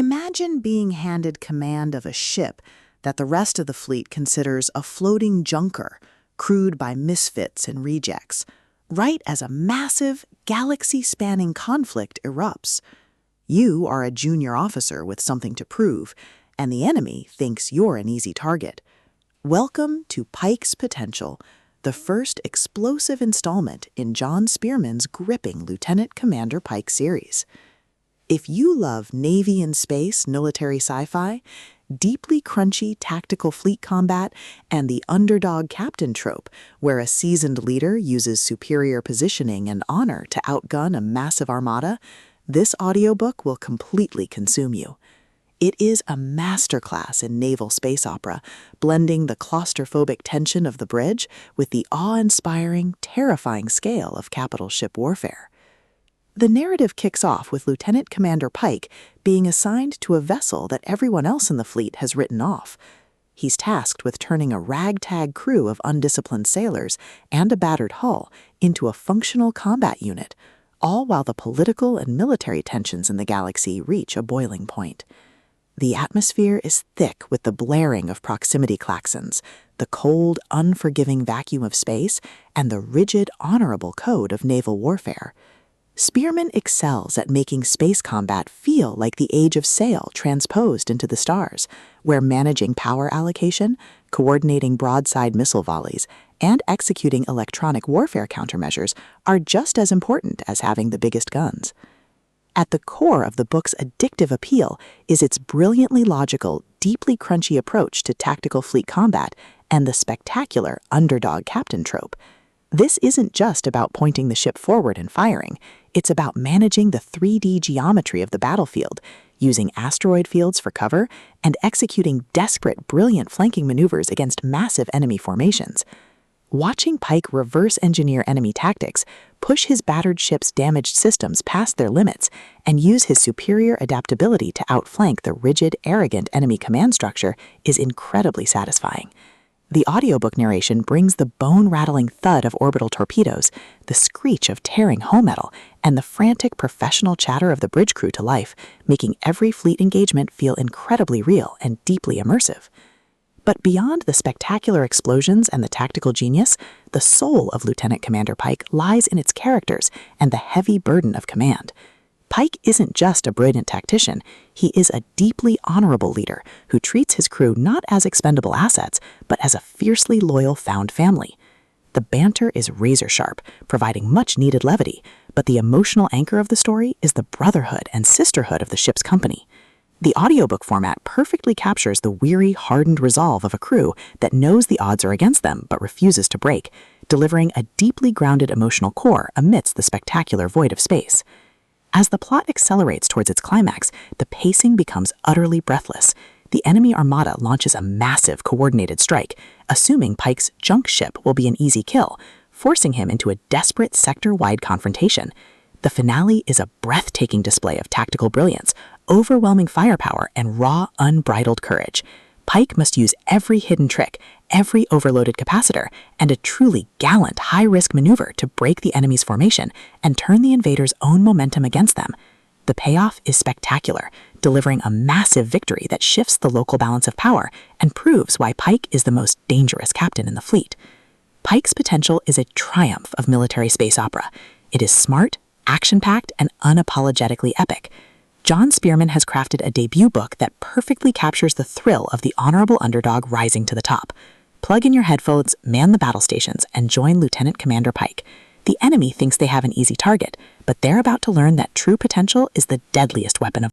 Imagine being handed command of a ship that the rest of the fleet considers a floating junker, crewed by misfits and rejects, right as a massive, galaxy-spanning conflict erupts. You are a junior officer with something to prove, and the enemy thinks you're an easy target. Welcome to Pike's Potential, the first explosive installment in John Spearman's gripping Lieutenant Commander Pike series. If you love Navy and space military sci-fi, deeply crunchy tactical fleet combat, and the Underdog Captain trope, where a seasoned leader uses superior positioning and honor to outgun a massive armada, this audiobook will completely consume you. It is a masterclass in naval space opera, blending the claustrophobic tension of the bridge with the awe-inspiring, terrifying scale of capital ship warfare. The narrative kicks off with Lieutenant Commander Pike being assigned to a vessel that everyone else in the fleet has written off. He's tasked with turning a ragtag crew of undisciplined sailors and a battered hull into a functional combat unit, all while the political and military tensions in the galaxy reach a boiling point. The atmosphere is thick with the blaring of proximity klaxons, the cold, unforgiving vacuum of space, and the rigid, honorable code of naval warfare. Spearman excels at making space combat feel like the age of sail transposed into the stars, where managing power allocation, coordinating broadside missile volleys, and executing electronic warfare countermeasures are just as important as having the biggest guns. At the core of the book's addictive appeal is its brilliantly logical, deeply crunchy approach to tactical fleet combat and the spectacular Underdog Captain trope. This isn't just about pointing the ship forward and firing. It's about managing the 3D geometry of the battlefield, using asteroid fields for cover, and executing desperate, brilliant flanking maneuvers against massive enemy formations. Watching Pike reverse-engineer enemy tactics, push his battered ship's damaged systems past their limits, and use his superior adaptability to outflank the rigid, arrogant enemy command structure is incredibly satisfying. The audiobook narration brings the bone-rattling thud of orbital torpedoes, the screech of tearing hull metal, and the frantic professional chatter of the bridge crew to life, making every fleet engagement feel incredibly real and deeply immersive. But beyond the spectacular explosions and the tactical genius, the soul of Lieutenant Commander Pike lies in its characters and the heavy burden of command. Pike isn't just a brilliant tactician, he is a deeply honorable leader who treats his crew not as expendable assets, but as a fiercely loyal found family. The banter is razor-sharp, providing much-needed levity, but the emotional anchor of the story is the brotherhood and sisterhood of the ship's company. The audiobook format perfectly captures the weary, hardened resolve of a crew that knows the odds are against them but refuses to break, delivering a deeply grounded emotional core amidst the spectacular void of space. As the plot accelerates towards its climax, the pacing becomes utterly breathless. The enemy armada launches a massive coordinated strike, assuming Pike's junk ship will be an easy kill, forcing him into a desperate sector-wide confrontation. The finale is a breathtaking display of tactical brilliance, overwhelming firepower, and raw, unbridled courage. Pike must use every hidden trick, every overloaded capacitor, and a truly gallant high-risk maneuver to break the enemy's formation and turn the invaders' own momentum against them. The payoff is spectacular, delivering a massive victory that shifts the local balance of power and proves why Pike is the most dangerous captain in the fleet. Pike's Potential is a triumph of military space opera. It is smart, action-packed, and unapologetically epic. John Spearman has crafted a debut book that perfectly captures the thrill of the honorable underdog rising to the top. Plug in your headphones, man the battle stations, and join Lieutenant Commander Pike. The enemy thinks they have an easy target, but they're about to learn that true potential is the deadliest weapon of